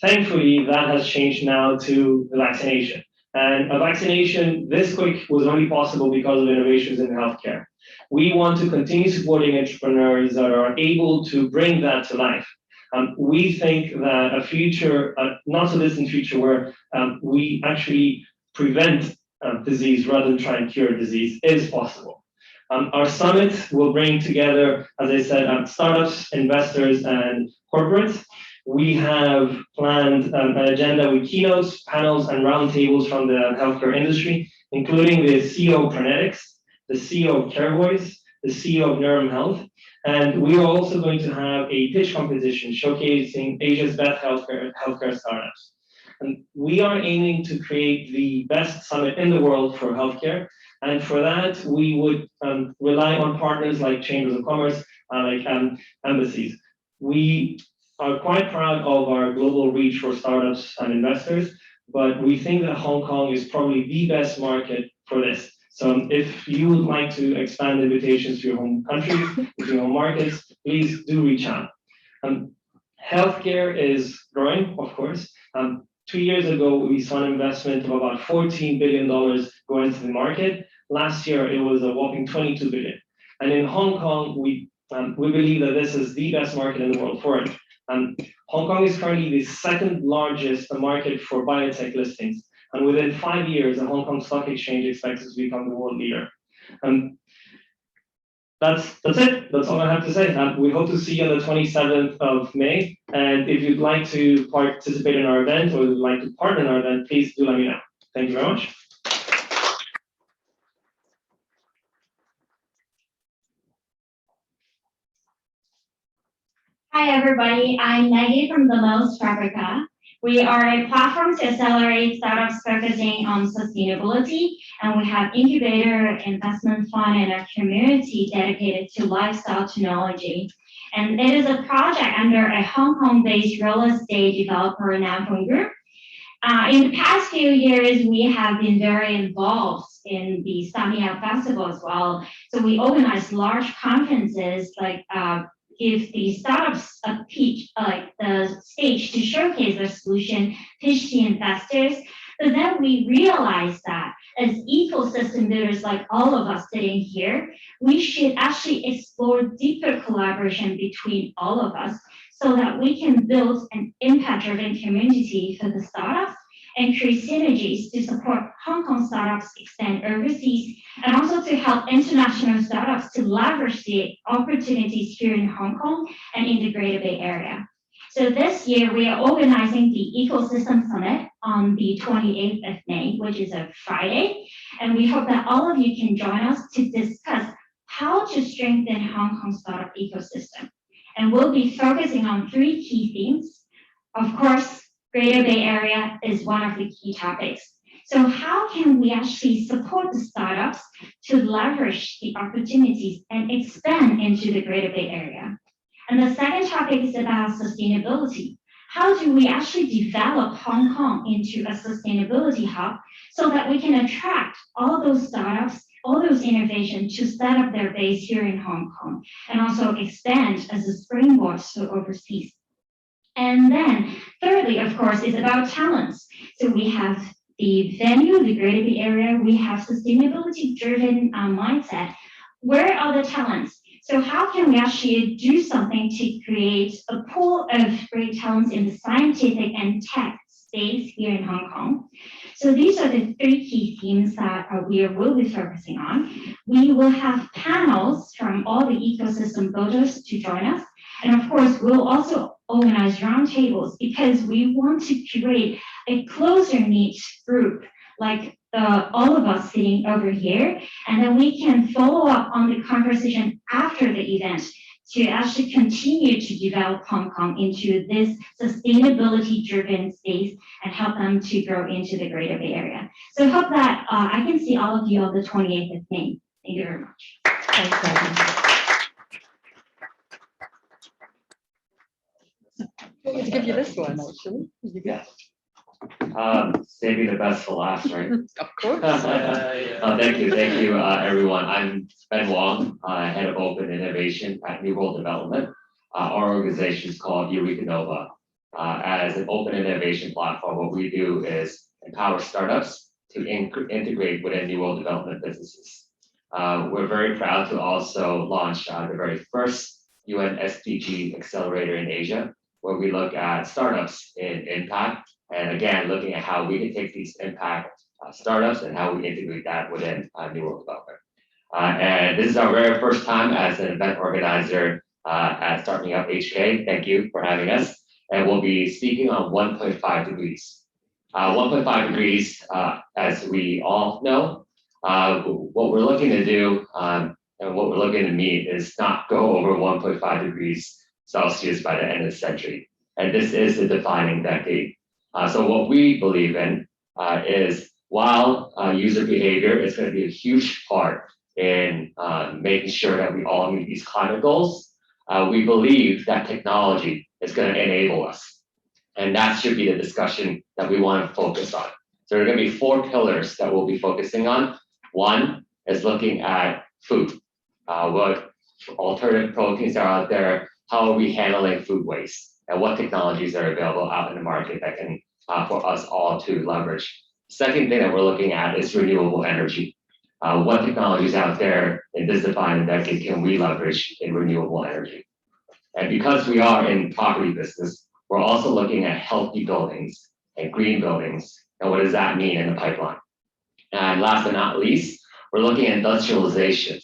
Thankfully, that has changed now to the vaccination. And a vaccination this quick was only possible because of innovations in healthcare. We want to continue supporting entrepreneurs that are able to bring that to life. We think that a future, not so distant future, where we actually prevent disease rather than try and cure disease is possible. Our summit will bring together, as I said, startups, investors, and corporates. We have planned an agenda with keynotes, panels, and roundtables from the healthcare industry, including the CEO of Pronetics, the CEO of CareVoice, the CEO of Neuron Health. And we are also going to have a pitch competition showcasing Asia's best healthcare startups. And we are aiming to create the best summit in the world for healthcare. And for that, we would rely on partners like Chambers of Commerce, like embassies. We are quite proud of our global reach for startups and investors, but we think that Hong Kong is probably the best market for this. So if you would like to expand invitations to your home countries, to your home markets, please do reach out. Healthcare is growing, of course. 2 years ago, we saw an investment of about $14 billion go into the market. Last year, it was a whopping 22 billion. And in Hong Kong, we believe that this is the best market in the world for it. Hong Kong is currently the second largest market for biotech listings. And within 5 years, the Hong Kong Stock Exchange expects to become the world leader. That's it. That's all I have to say. We hope to see you on the 27th of May. And if you'd like to participate in our event or would like to partner in our event, please do let me know. Thank you very much. Hi, everybody. I'm Maggie from the Most Africa. We are a platform to accelerate startups focusing on sustainability, and we have incubator, investment fund, and a community dedicated to lifestyle technology. And it is a project under a Hong Kong-based real estate developer, Namfeng Group. In the past few years, we have been very involved in the StartmeupHK Festival as well. So we organize large conferences like give the startups a pitch, like the stage to showcase their solution, pitch to investors. But then we realized that as ecosystem builders, like all of us sitting here, we should actually explore deeper collaboration between all of us so that we can build an impact-driven community for the startups and create synergies to support Hong Kong startups expand overseas, and also to help international startups to leverage the opportunities here in Hong Kong and in the Greater Bay Area. So this year, we are organizing the Ecosystem Summit on the 28th of May, which is a Friday. And we hope that all of you can join us to discuss how to strengthen Hong Kong startup ecosystem. And we'll be focusing on 3 key themes. Of course, Greater Bay Area is one of the key topics. So how can we actually support the startups to leverage the opportunities and expand into the Greater Bay Area? And the second topic is about sustainability. How do we actually develop Hong Kong into a sustainability hub so that we can attract all those startups, all those innovations to set up their base here in Hong Kong and also expand as a springboard to overseas? And then thirdly, of course, is about talents. So we have the venue, the Greater Bay Area, we have sustainability-driven mindset. Where are the talents? So how can we actually do something to create a pool of great talents in the scientific and tech space here in Hong Kong? So these are the 3 key themes that we will be focusing on. We will have panels from all the ecosystem builders to join us. And of course, we'll also organize roundtables because we want to create a closer knit group, like all of us sitting over here, and then we can follow up on the conversation after the event to actually continue to develop Hong Kong into this sustainability-driven space and help them to grow into the Greater Bay Area. So I hope that I can see all of you on the 28th of May. Thank you very much. Thanks, I'm going to give you this one, actually. You get. Saving the best for last, right? Of course. Thank you, everyone. I'm Ben Wong, Head of Open Innovation at New World Development. Our organization is called Eureka Nova. As an open innovation platform, what we do is empower startups to integrate within New World Development businesses. We're very proud to also launch the very first UN SDG accelerator in Asia, where we look at startups in impact, and again, looking at how we can take these impact startups and how we integrate that within New World Development. And this is our very first time as an event organizer at StartmeupHK. Thank you for having us. And we'll be speaking on 1.5 degrees. 1.5 degrees, as we all know, what we're looking to do and what we're looking to meet is not go over 1.5 degrees Celsius by the end of the century. And this is the defining decade. So what we believe in is while user behavior is going to be a huge part in making sure that we all meet these climate goals, we believe that technology is going to enable us. And that should be the discussion that we want to focus on. So there are going to be 4 pillars that we'll be focusing on. One is looking at food. What alternative proteins are out there? How are we handling food waste? And what technologies are available out in the market that can for us all to leverage? Second thing that we're looking at is renewable energy. What technologies out there in this defined decade can we leverage in renewable energy? And because we are in property business, we're also looking at healthy buildings and green buildings. And what does that mean in the pipeline? And last but not least, we're looking at industrialization,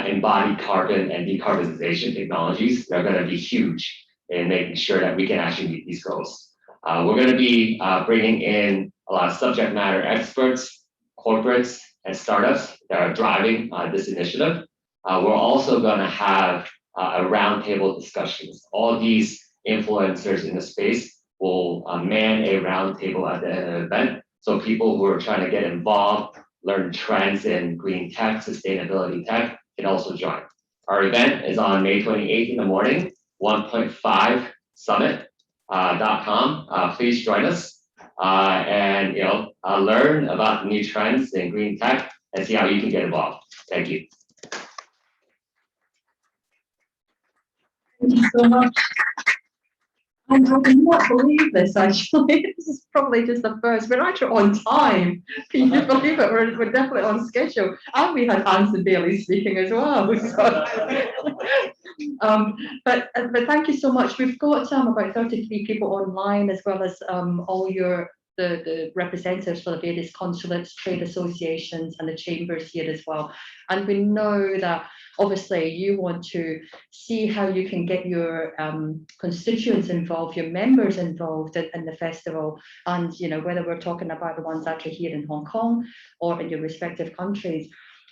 embodied carbon and decarbonization technologies that are going to be huge in making sure that we can actually meet these goals. We're going to be bringing in a lot of subject matter experts, corporates, and startups that are driving this initiative. We're also going to have a roundtable discussions. All these influencers in the space will man a roundtable at the end of the event. So people who are trying to get involved, learn trends in green tech, sustainability tech, can also join. Our event is on May 28th in the morning, 1.5summit.com. Please join us and learn about the new trends in green tech and see how you can get involved. Thank you. Thank you so much. I cannot believe this, actually. This is probably just the first. We're actually on time. Can you believe it? We're definitely on schedule. And we had Anson Bailey speaking as well. So. But thank you so much. We've got about 33 people online, as well as all the representatives for the various consulates, trade associations, and the chambers here as well. And we know that obviously you want to see how you can get your constituents involved, your members involved in the festival, and whether we're talking about the ones actually here in Hong Kong or in your respective countries.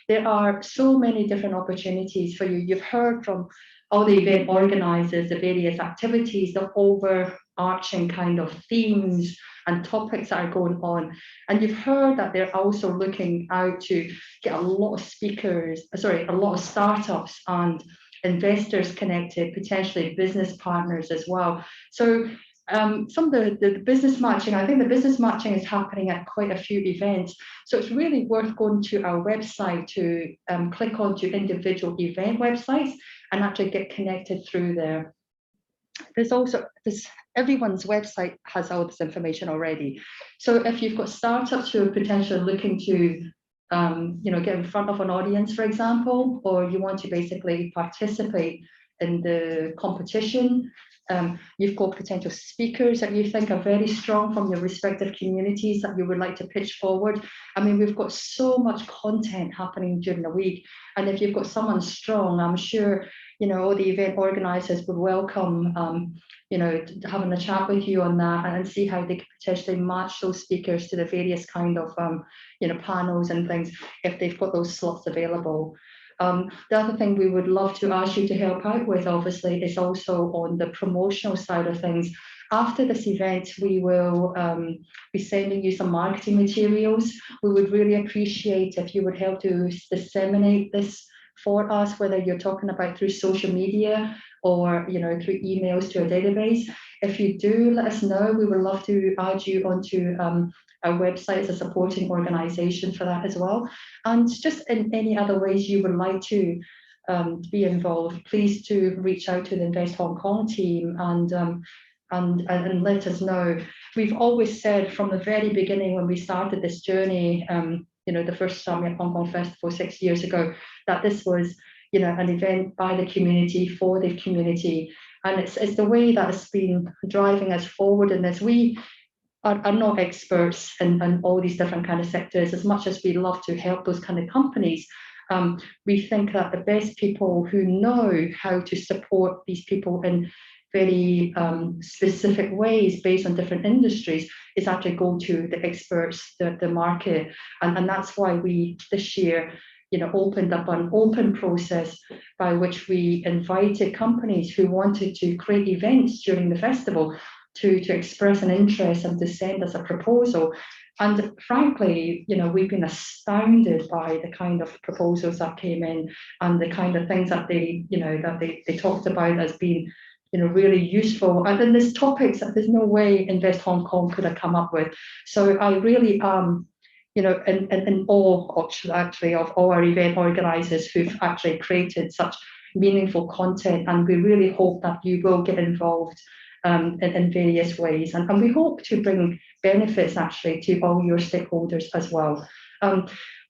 There are so many different opportunities for you. You've heard from all the event organizers, the various activities, the overarching kind of themes and topics that are going on. And you've heard that they're also looking out to get a lot of startups and investors connected, potentially business partners as well. So some of the business matching, I think the business matching is happening at quite a few events. So it's really worth going to our website to click onto individual event websites and actually get connected through there. There's also everyone's website has all this information already. So if you've got startups who are potentially looking to get in front of an audience, for example, or you want to basically participate in the competition, you've got potential speakers that you think are very strong from your respective communities that you would like to pitch forward. I mean, we've got so much content happening during the week. And if you've got someone strong, I'm sure, all the event organizers would welcome, having a chat with you on that and see how they could potentially match those speakers to the various kind of, panels and things if they've got those slots available. The other thing we would love to ask you to help out with, obviously, is also on the promotional side of things. After this event, we will be sending you some marketing materials. We would really appreciate if you would help to disseminate this for us, whether you're talking about through social media or through emails to a database. If you do, let us know. We would love to add you onto our website as a supporting organization for that as well. And just in any other ways you would like to be involved, please do reach out to the Invest Hong Kong team and let us know. We've always said from the very beginning when we started this journey, the first StartmeupHK Festival 6 years ago, that this was an event by the community, for the community. And it's the way that has been driving us forward in this. We are not experts in all these different kind of sectors. As much as we love to help those kind of companies, we think that the best people who know how to support these people in very specific ways based on different industries is actually go to the experts, the market. And that's why we this year opened up an open process by which we invited companies who wanted to create events during the festival to express an interest and to send us a proposal. And frankly, we've been astounded by the kind of proposals that came in and the kind of things that they talked about as being really useful. And then there's topics that there's no way Invest Hong Kong could have come up with. So I really am you know, in awe actually of all our event organisers who've actually created such meaningful content, and we really hope that you will get involved in various ways, and we hope to bring benefits actually to all your stakeholders as well.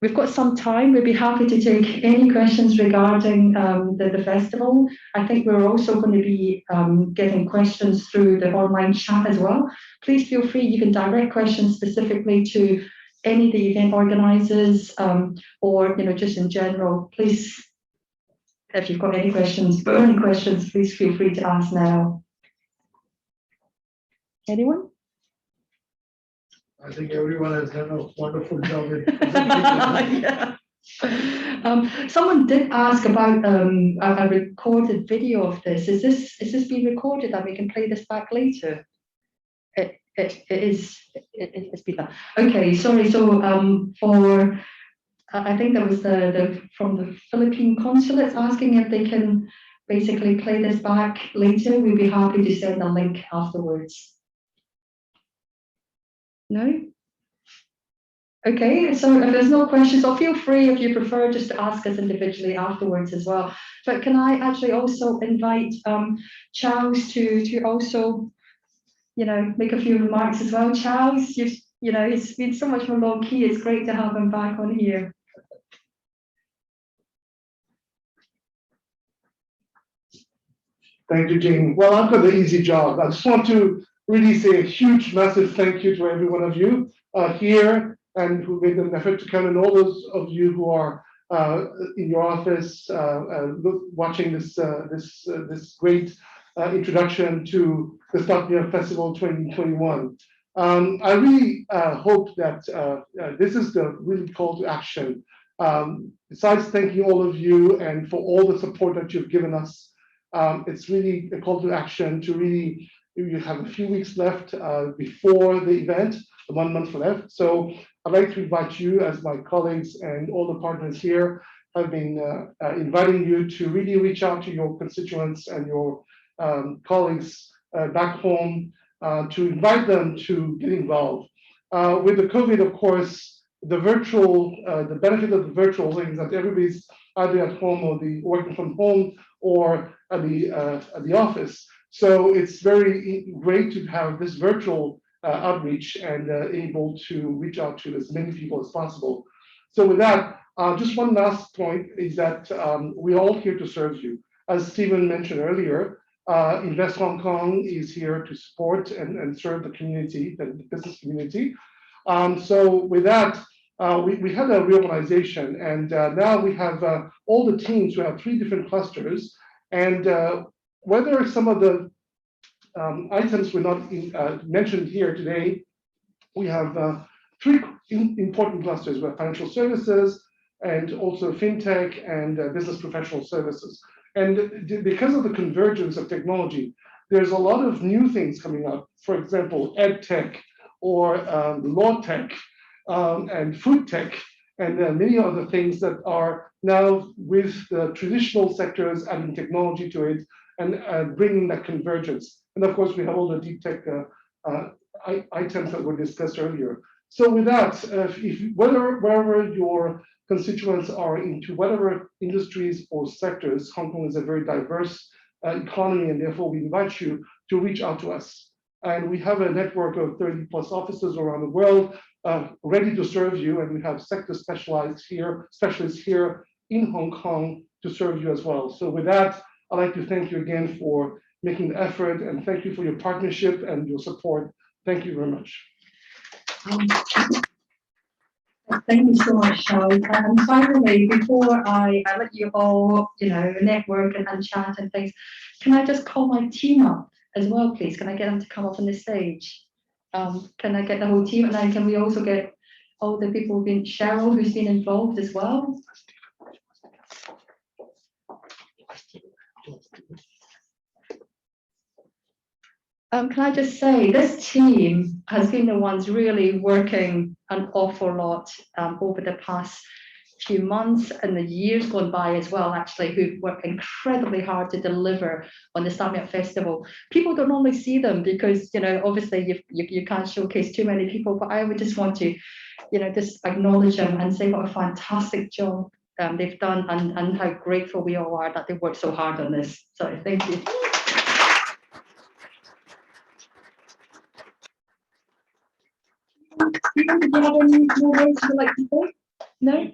We've got some time. We'd be happy to take any questions regarding the festival. I think we're also going to be getting questions through the online chat as well. Please feel free, you can direct questions specifically to any of the event organisers, or just in general. Please, if you've got any questions, burning questions, please feel free to ask now. Anyone? I think everyone has done a wonderful job with Yeah. Someone did ask about a recorded video of this. Is this being recorded that we can play this back later? It's been done. Okay, sorry. So for I think that was from the Philippine consulate asking if they can basically play this back later. We'd be happy to send a link afterwards. No? Okay, so if there's no questions, or feel free if you prefer just to ask us individually afterwards as well. But can I actually also invite Charles to also, make a few remarks as well. Charles, he's been so much more low key. It's great to have him back on here. Thank you, Jane. Well, I've got the easy job. I just want to really say a huge, massive thank you to every one of you here and who made an effort to come, and all those of you who are in your office watching this great introduction to the StartmeupHK Festival 2021. I really hope that this is the really call to action. Besides thanking all of you and for all the support that you've given us, it's really a call to action to really, you have a few weeks left before the event, 1 month left. So I'd like to invite you, as my colleagues and all the partners here have been inviting you to really reach out to your constituents and your colleagues back home, to invite them to get involved. With the COVID, of course, the benefit of the virtual thing is that everybody's either at home or working from home or at the office. So it's very great to have this virtual outreach and able to reach out to as many people as possible. So with that, just one last point is that we're all here to serve you. As Stephen mentioned earlier, Invest Hong Kong is here to support and serve the community, the business community. So with that, we had a reorganization, and now we have all the teams. We have 3 different clusters, and whether some of the items were not mentioned here today, we have 3 important clusters. We have financial services and also fintech and business professional services. And because of the convergence of technology, there's a lot of new things coming up. For example, ed tech or law tech and food tech, and many other things that are now with the traditional sectors adding technology to it and bringing that convergence. And of course, we have all the deep tech items that were discussed earlier. So with that, wherever your constituents are into whatever industries or sectors, Hong Kong is a very diverse economy, and therefore we invite you to reach out to us. And we have a network of 30+ offices around the world ready to serve you, and we have sector specialists here in Hong Kong to serve you as well. So with that, I'd like to thank you again for making the effort, and thank you for your partnership and your support. Thank you very much. Thank you so much, Charles. And finally, before I let you all, network and chat and things, can I just call my team up as well, please? Can I get them to come up on the stage? Can I get the whole team? And then can we also get all the people Cheryl, who's been involved as well? Can I just say, this team has been the ones really working an awful lot over the past few months and the years gone by as well, actually, who've worked incredibly hard to deliver on the StartmeupHK Festival. People don't normally see them because, you know, obviously you can't showcase too many people, but I would just want to, you know, just acknowledge them and say what a fantastic job they've done and how grateful we all are that they've worked so hard on this. So thank you. Do you have any more words you'd like to say? No?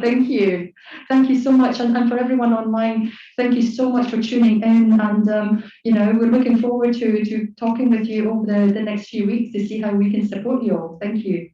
Thank you. Thank you so much. And for everyone online, thank you so much for tuning in. And, you know, we're looking forward to talking with you over the next few weeks to see how we can support you all. Thank you.